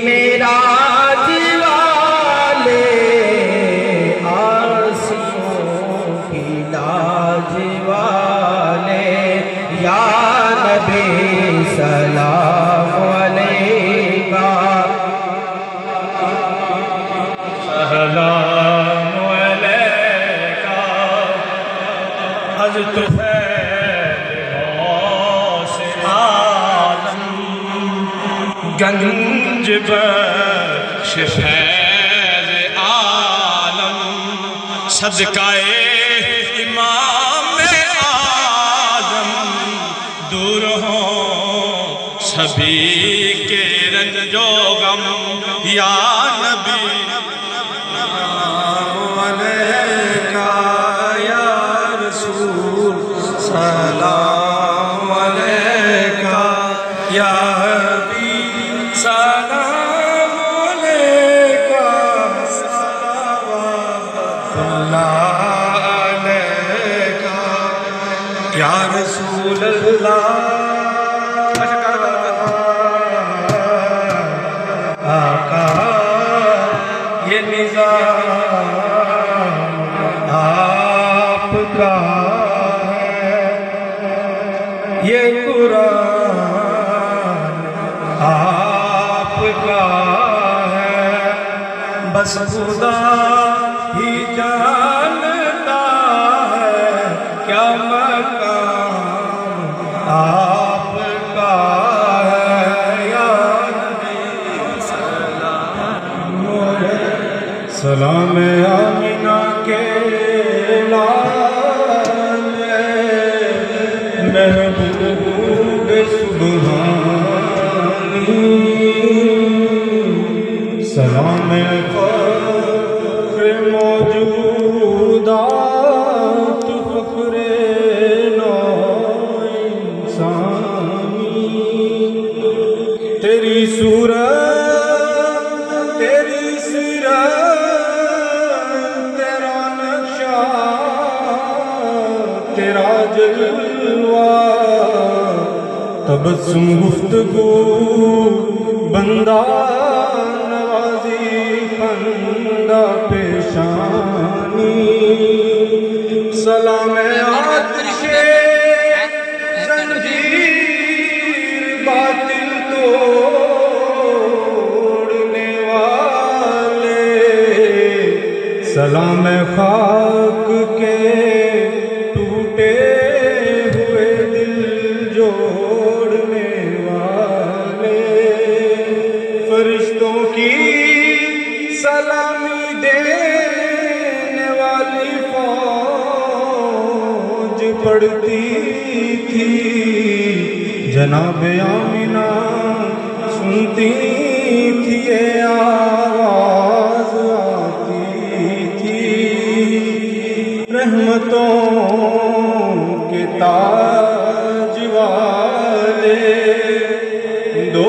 معراج والے آسیوں کی لاج والے یا نبی سلام علیکہ سلام علیکہ حضرت گنج بخش فیض عالم صدقہ امام اعظم دور ہوں سبھی کے رنج و غم یا نبی سلام علیکہ یا رسول سلام علیکہ یا حبیب سلام علیکہ صلوات اللہ علیکہ یا رسول اللہ آقا یہ نظام آپ کا ہے یہ قرآن آپ کا ہے بس خدا ہی جانتا ہے کیا مقام آپ کا ہے یا نبی سلام آمینہ کے لال محبوب سبحانی سلام فخر موجودات فخر نو انسانی تیری صورت تیری سیرت تیرا نقشہ تیرا جلوہ تبسم گفتگو بندہ نوازی خندہ پیشانی سلام آتش زنجیر باطل توڑنے والے سلام خاک کے ٹوٹے ہوئے دل جوڑنے والے فرشتوں کی سلامی دینے والی فوج پڑتی تھی جناب آمینہ سنتی تھی یہ آواز آتی تھی رحمتوں کے تاج والے دو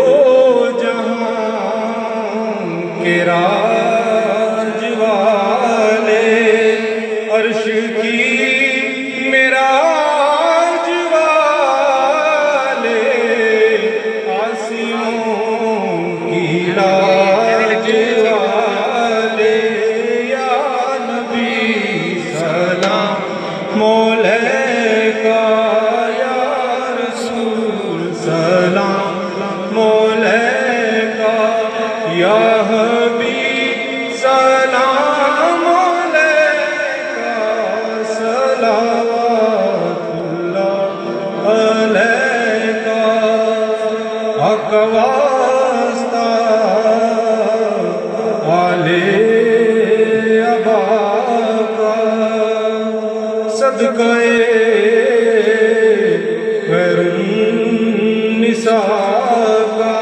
جہاں کے راج والے عرش کی معراج والے آسیوں کی لاج والے یا نبی سلام علیکہ یا رسول سلام علیکہ یا حبیب سلام علیکہ صلوات اللہ علیکہ آقا واسطہ والے ابا کا صدقہ خیر النساء کا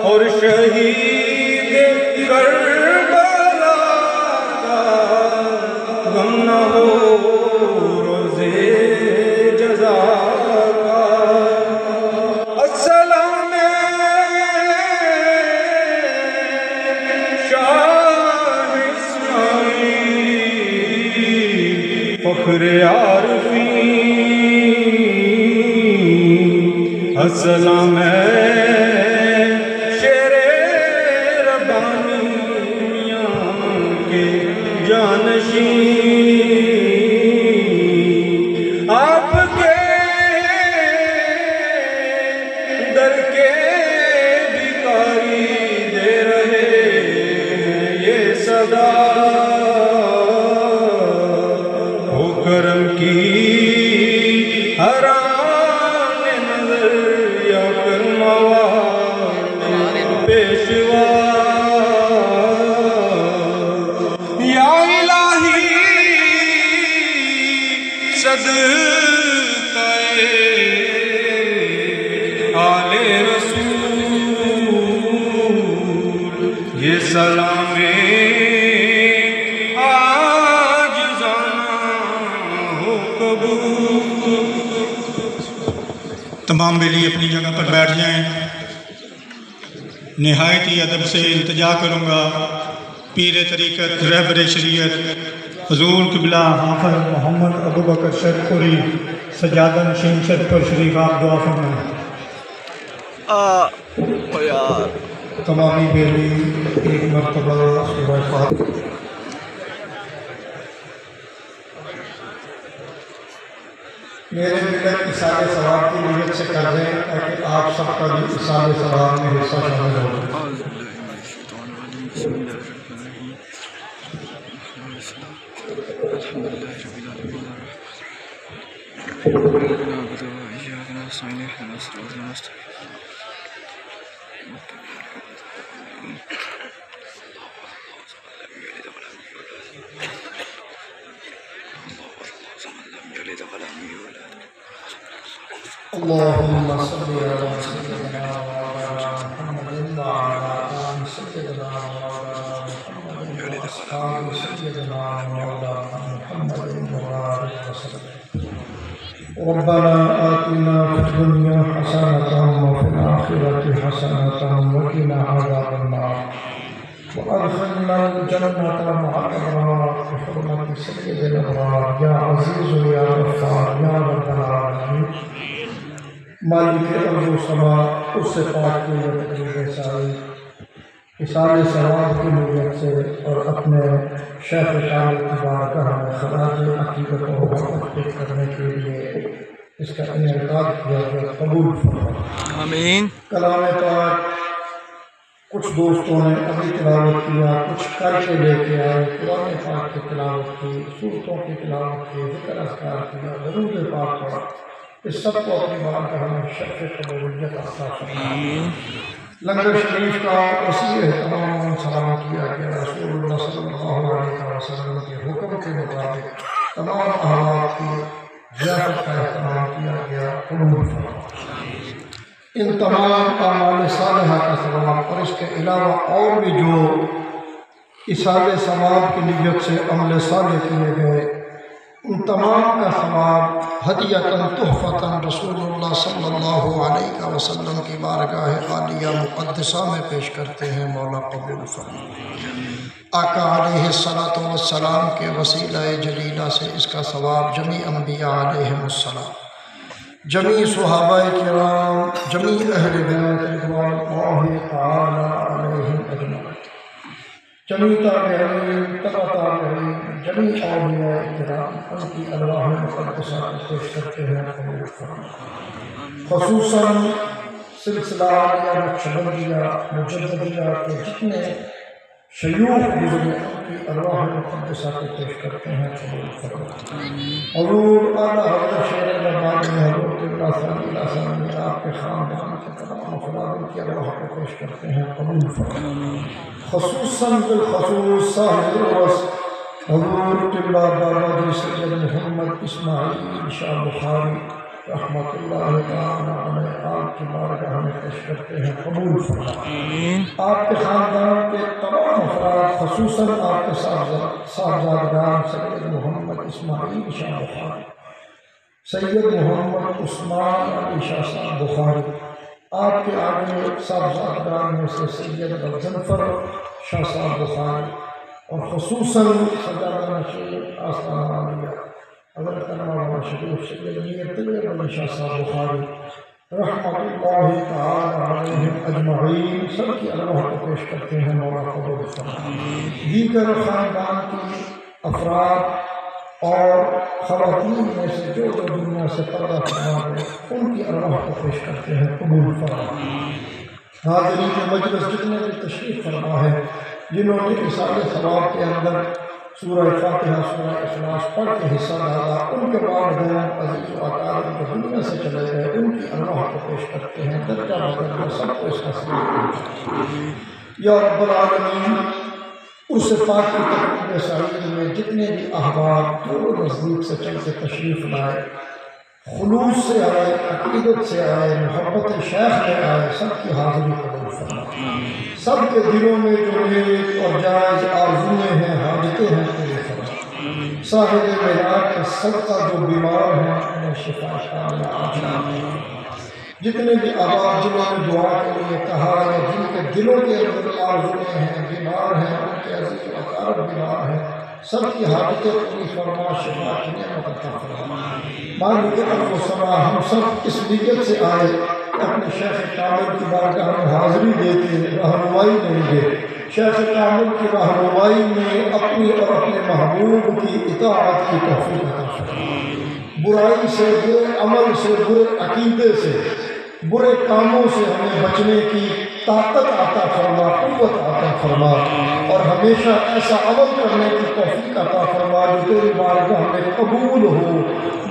اور شہید کربلا کا غم نہ ہو روزے جزا کا السلام شاہ اسماعیل فخر عارفین السلام یہ سلام عاجزانہ ہو قبول۔ تمام بیلی اپنی جگہ پر بیٹھ جائیں۔ نہایت ہی ادب سے التجا کروں گا پیر طریقت رہبر شریعت حضور قبلہ حافظ محمد ابوبکر شیخ پوری سجادہ نشین شیخ پر شریف آپ دعا فرمائیں۔ تمامی بیلی ایک مرتبہ سورہ فاتحہ۔ میرے ملت اصال ثواب کی نیت سے کر دیں تاکہ آپ سب کا بھی اصال ثواب میں حصہ شامل ہو۔ اللهم صل على سيدنا محمد وعلى آل سيدنا محمد وأصحاب سيدنا محمد وبارك وسلم۔ ربنا آتنا في الدنيا حسنة وفي الآخرة حسنة وقنا عذاب النار وأدخلنا الجنة مع الأبرار بحرمة سيد الأبرار يا عزيز يا غفار يا رب العالمين۔ مالک ارض و سما اس سے پاک کی تقریب ساری اصال ثواب کی نیت سے اور اپنے شیخ کامل کی بارگاہ میں خراج عقیدت و محبت پیش کرنے کے لیے اس کا انعقاد کیا گیا، قبول فرمائے آمین۔ کلام پاک کچھ دوستوں نے ابھی تلاوت کیا، کچھ کر کے لے کے آئے، قرآن پاک کی تلاوت کی، سورتوں کی تلاوت کی، ذکر اذکار کیا، درود پاک پڑھا۔ اس سب کو اپنی بارگاہ میں شرف قبولیت عطا فرمائے۔ لنگر شریف کا وسیع اہتمام سلام کیا گیا، رسول اللہ صلی اللہ علیہ وسلم کے حکم کے مطابق تمام احوال کی ضیافت کا اہتمام کیا گیا، قبول فرمائے۔ ان تمام اعمال صالحہ کا ثواب اور اس کے علاوہ اور بھی جو اصال ثواب کی نیت سے عمل صالح کیے گئے ان تمام کا ثواب ہدیۃً تحفۃً رسول اللہ صلی اللہ علیہ وسلم کی بارگاہ عالیہ مقدسہ میں پیش کرتے ہیں، مولا قبول فرمائے۔ آقا علیہ الصلاۃ والسلام کے وسیلہ جلیلہ سے اس کا ثواب جمیع انبیاء علیہم السلام، جمیع صحابہ کرام، جمیع اہل بیت رضوان اللہ تعالی علیہم اجمعین، جمیع تابعین، تبع تابعین، جمیع اولیاء کرام، ان کی ارواح مقدسہ کو پیش کرتے ہیں، قبول فرمائے۔ خصوصاً سلسلہ یا نقشبندیہ مجددیہ کے جتنے شیوخ گزرے ان کی ارواح مقدسہ کو پیش کرتے ہیں، قبول فرمائے۔ حضور اعلیٰ حضرت شیخ ربانی حضور قبلہ ثانی ثانی آپ کے خاندان کے تمام افراد ان کی ارواح کو پیش کرتے ہیں، قبول فرمائے۔ خصوصاً بالخصوص صاحب الوصف حضور قبلہ بابا جی سید محمد اسماعیل شاہ بخاری رحمۃ اللہ تعالی علیہ آپ کی بارگاہ میں پیش کرتے ہیں، قبول فرمائے۔ آپ کے خاندان کے تمام افراد خصوصاً آپ کے صاحبزادگان سید محمد اسماعیل شاہ بخاری، سید محمد عثمان علی شاہ صاحب بخاری، آپ کے آگے صاحبزادگان میں سے سید غضنفر شاہ صاحب بخاری، اور خصوصاً سجادہ نشین آستانہ عالیہ حضرت مولانا شریف سید میر طیب علی شاہ صاحب بخاری رحمۃ اللہ تعالی علیہم اجمعین، سب کی ارواح کو پیش کرتے ہیں، مولا قبول فرمائے۔ دیگر خاندان کی افراد اور خواتین میں سے جو دنیا سے پردہ فرما گئے ان کی ارواح کو پیش کرتے ہیں، قبول فرمائے۔ حاضرین مجلس جتنے بھی تشریف فرما ہے، جنہوں نے اصال ثواب کے اندر سورہ فاتحہ سورہ اخلاص پڑھ کے حصہ ڈالا، ان کے والدین عزیز و اقارب جو دنیا سے چلے گئے ان کی ارواح کو پیش کرتے ہیں، درجہ بدرجہ سب کو اس کا ثواب یا رب العالمین۔ اس پاک کی تقریب سعید میں جتنے بھی احباب دور و نزدیک سے چل کے تشریف لائے، خلوص سے آئے، عقیدت سے آئے، محبت شیخ میں آئے، سب کی حاضری قبول فرمائے، سب کے دلوں میں جو نیک اور جائز آرزویں ہیں، حاجتیں ہیں، پورے فرما۔ صاحب معراج کا صدقہ جو بیمار ہیں انہیں شفا کاملہ عاجلہ عطا۔ جتنے بھی آباد جنہوں نے دعا کے لیے کہا ہے، جن کے دلوں کے اندر آرزویں ہیں، بیمار ہیں، ان کے عزیز و اقارب بیمار ہیں، سب کی حاجتیں پوری فرما، شفا کی نعمت عطا فرما۔ مالک ارض و سما، ہم سب اس نیت سے آئے کہ اپنے شیخ کامل کی بارگاہ میں حاضری دے کے رہنمائی دیں گے، شیخ کامل کی رہنمائی میں اپنی اور اپنے محبوب کی اطاعت کی توفیق عطا فرما۔ برائی سے، برے عمل سے، برے عقیدے سے، برے کاموں سے ہمیں بچنے کی طاقت عطا فرما، قوت عطا فرما، اور ہمیشہ ایسا عمل کرنے کی توفیق عطا فرما جو تیری بارگاہ میں قبول ہو،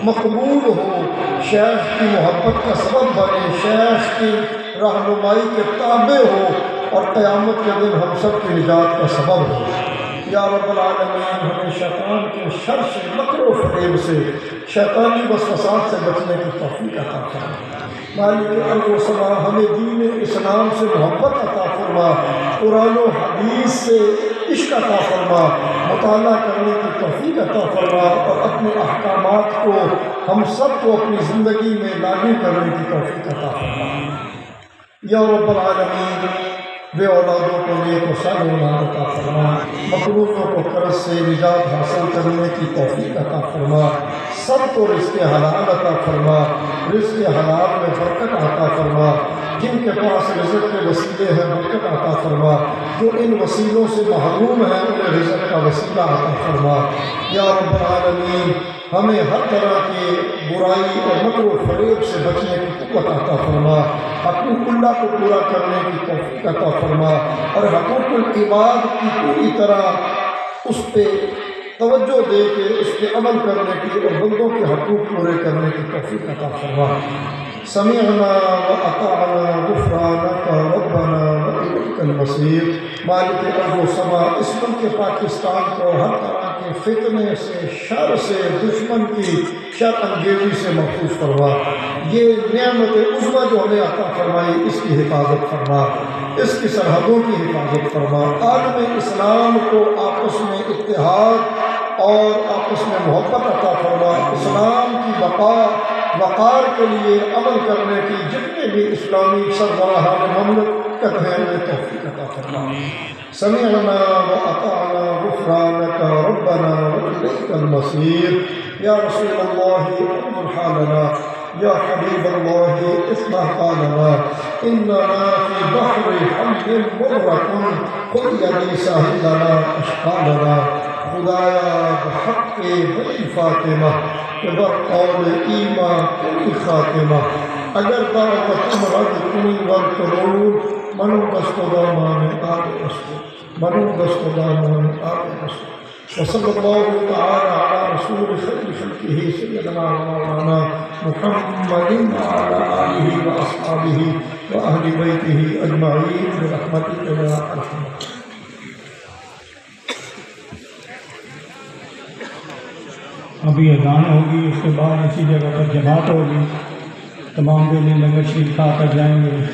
مقبول ہو، شیخ کی محبت کا سبب بنے، شیخ کی رہنمائی کے تابع ہو، اور قیامت کے دن ہم سب کی نجات کا سبب ہو۔ یا رب العالمین، ہمیں شیطان کے شر سے، مکر و فریب سے، شیطانی وسوسات سے بچنے کی توفیق عطا فرما۔ مالک ارض و سما، ہمیں دین اسلام سے محبت عطا فرما، قرآن و حدیث سے عشق عطا فرما، مطالعہ کرنے کی توفیق عطا فرما، اور اپنے احکامات کو ہم سب کو اپنی زندگی میں لاگو کرنے کی توفیق عطا فرما۔ یا رب العالمین، بے اولادوں کو نیک و صالح اولاد عطا فرما، مقروضوں کو قرض سے نجات حاصل کرنے کی توفیق عطا فرما، سب کو رزق حلال عطا فرما، رزق حلال میں برکت عطا فرما، جن کے پاس رزق کے وسیلے ہیں برکت عطا فرما، جو ان وسیلوں سے محروم ہیں انہیں رزق کا وسیلہ عطا فرما۔ یا رب العالمین، ہمیں ہر طرح کی برائی اور مکر و فریب سے بچنے کی قوت عطا فرما، حقوق اللہ کو پورا کرنے کی توفیق عطا فرما، اور حقوق العباد کی پوری طرح اس پہ توجہ دے کے اس پہ عمل کرنے کی اور بندوں کے حقوق پورے کرنے کی توفیق عطا فرما۔ سمعنا واطعنا غفرانک ربنا والیک المصیر۔ مالک ارض و سما، اس ملک پاکستان کو ہر طرح کے فتنے سے، شر سے، دشمن کی شر انگیزی سے محفوظ فرما۔ یہ نعمت عظمیٰ جو ہمیں عطا فرمائی، اس کی حفاظت فرما، اس کی سرحدوں کی حفاظت فرما۔ عالم اسلام کو آپس میں اتحاد اور آپس میں محبت عطا فرما، اسلام کی وقار کے لیے عمل کرنے کی جتنے بھی اسلامی سربراہان مملکت ہیں انہیں توفیق عطا فرما۔ سمعنا واطعنا غفرانک ربنا والیک المصیر۔ یا رسول اللہ انظر حالنا، یا حبیب اللہ اصلح حالنا، اننا فی بحر حمل مغرق خذ یدی ساحلنا اشقالنا۔ خدایا بحق بنی فاطمہ بقول ایمان کلی خاتمہ، اگر دعوت رد کنی ورکرون، منو دست دامان آل رسول، منو دست دامان آل رسول۔ وصلی اللہ تعالی علی رسول خیر خلقہ سیدنا مولانا محمد وعلی آلہ واصحابہ واہل بیتہ اجمعین برحمتک یا ارحم الراحمین۔ ابھی اذان ہوگی، اس کے بعد اسی جگہ پر جماعت ہوگی، تمام بیلی لنگر شریف کھا کر جائیں گے۔